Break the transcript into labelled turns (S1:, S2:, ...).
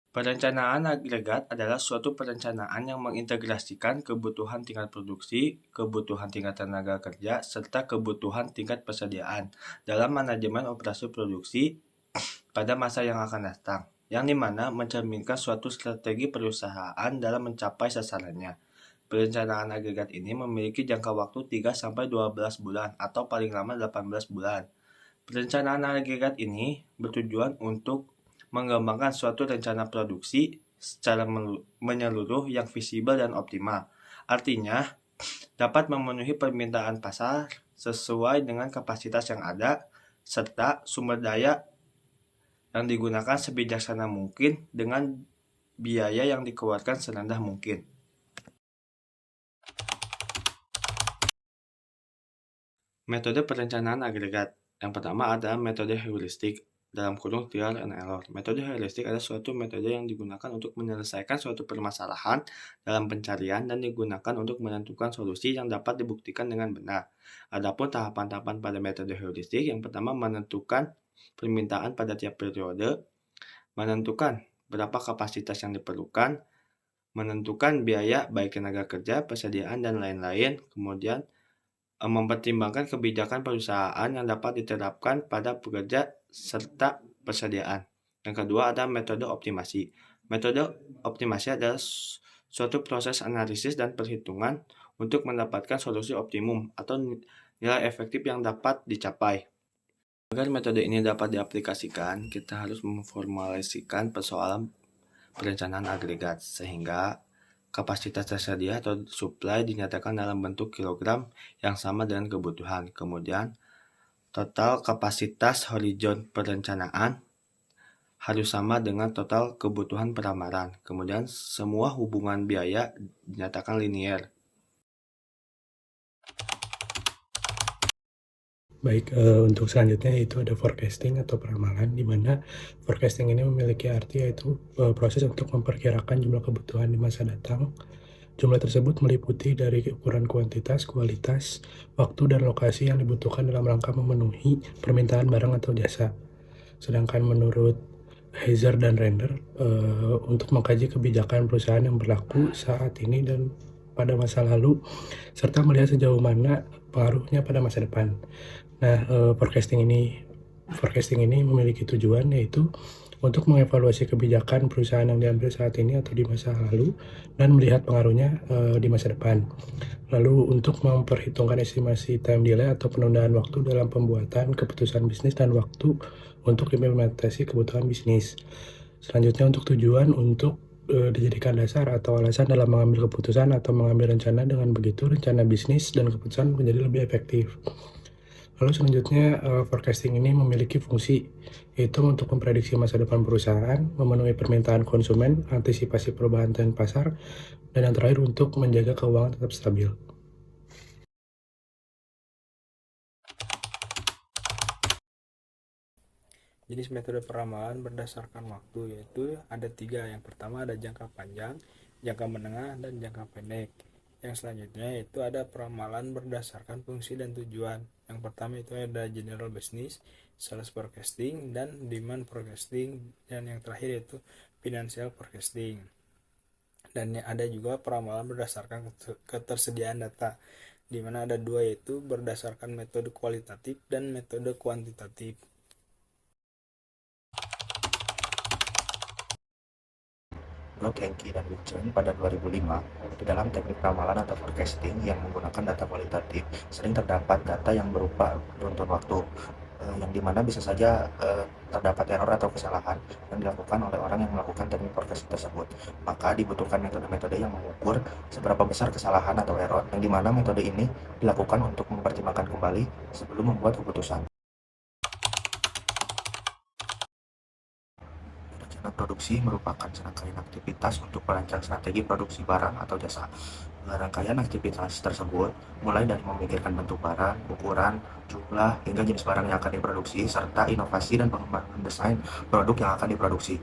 S1: Perencanaan agregat adalah suatu perencanaan yang mengintegrasikan kebutuhan tingkat produksi, kebutuhan tingkat tenaga kerja, serta kebutuhan tingkat persediaan dalam manajemen operasi produksi pada masa yang akan datang, yang dimana mencerminkan suatu strategi perusahaan dalam mencapai sasarannya. Perencanaan agregat ini memiliki jangka waktu 3-12 bulan atau paling lama 18 bulan. Perencanaan agregat ini bertujuan untuk mengembangkan suatu rencana produksi secara menyeluruh yang visible dan optimal. Artinya, dapat memenuhi permintaan pasar sesuai dengan kapasitas yang ada, serta sumber daya yang digunakan sebijaksana mungkin dengan biaya yang dikeluarkan serendah mungkin. Metode perencanaan agregat. Yang pertama adalah metode heuristik, dalam kurung trial and error. Metode heuristik adalah suatu metode yang digunakan untuk menyelesaikan suatu permasalahan dalam pencarian dan digunakan untuk menentukan solusi yang dapat dibuktikan dengan benar. Adapun tahapan-tahapan pada metode heuristik, yang pertama menentukan permintaan pada tiap periode, menentukan berapa kapasitas yang diperlukan, menentukan biaya baik tenaga kerja, persediaan, dan lain-lain, kemudian mempertimbangkan kebijakan perusahaan yang dapat diterapkan pada pekerja serta persediaan. Yang kedua ada metode optimasi. Metode optimasi adalah suatu proses analisis dan perhitungan untuk mendapatkan solusi optimum atau nilai efektif yang dapat dicapai. Agar metode ini dapat diaplikasikan, kita harus memformulasikan persoalan perencanaan agregat sehingga kapasitas tersedia atau supply dinyatakan dalam bentuk kilogram yang sama dengan kebutuhan. Kemudian, total kapasitas horizon perencanaan harus sama dengan total kebutuhan peramaran. Kemudian, semua hubungan biaya dinyatakan linear.
S2: Baik, untuk selanjutnya itu ada forecasting atau peramalan, di mana forecasting ini memiliki arti yaitu proses untuk memperkirakan jumlah kebutuhan di masa datang. Jumlah tersebut meliputi dari ukuran kuantitas, kualitas, waktu, dan lokasi yang dibutuhkan dalam rangka memenuhi permintaan barang atau jasa. Sedangkan menurut Heiser dan Render, untuk mengkaji kebijakan perusahaan yang berlaku saat ini dan pada masa lalu, serta melihat sejauh mana pengaruhnya pada masa depan. Nah, forecasting ini memiliki tujuan yaitu untuk mengevaluasi kebijakan perusahaan yang diambil saat ini atau di masa lalu dan melihat pengaruhnya di masa depan. Lalu untuk memperhitungkan estimasi time delay atau penundaan waktu dalam pembuatan keputusan bisnis dan waktu untuk implementasi kebutuhan bisnis. Selanjutnya untuk tujuan untuk dijadikan dasar atau alasan dalam mengambil keputusan atau mengambil rencana, dengan begitu rencana bisnis dan keputusan menjadi lebih efektif. Lalu selanjutnya, forecasting ini memiliki fungsi yaitu untuk memprediksi masa depan perusahaan, memenuhi permintaan konsumen, antisipasi perubahan tren pasar, dan yang terakhir untuk menjaga keuangan tetap stabil.
S3: Jenis metode peramalan berdasarkan waktu yaitu ada 3. Yang pertama ada jangka panjang, jangka menengah, dan jangka pendek. Yang selanjutnya itu ada peramalan berdasarkan fungsi dan tujuan. Yang pertama itu ada general business, sales forecasting, dan demand forecasting, dan yang terakhir itu financial forecasting. Dan ada juga peramalan berdasarkan ketersediaan data, di mana ada 2 yaitu berdasarkan metode kualitatif dan metode kuantitatif.
S4: Menurut Henki dan Wilson pada 2005, di dalam teknik ramalan atau forecasting yang menggunakan data kualitatif, sering terdapat data yang berupa runtun waktu, yang dimana bisa saja terdapat error atau kesalahan yang dilakukan oleh orang yang melakukan teknik forecasting tersebut. Maka dibutuhkan metode-metode yang mengukur seberapa besar kesalahan atau error, yang dimana metode ini dilakukan untuk mempertimbangkan kembali sebelum membuat keputusan. Rencana produksi merupakan serangkaian aktivitas untuk merancang strategi produksi barang atau jasa. Rangkaian aktivitas tersebut mulai dari memikirkan bentuk barang, ukuran, jumlah, hingga jenis barang yang akan diproduksi, serta inovasi dan pengembangan desain produk yang akan diproduksi.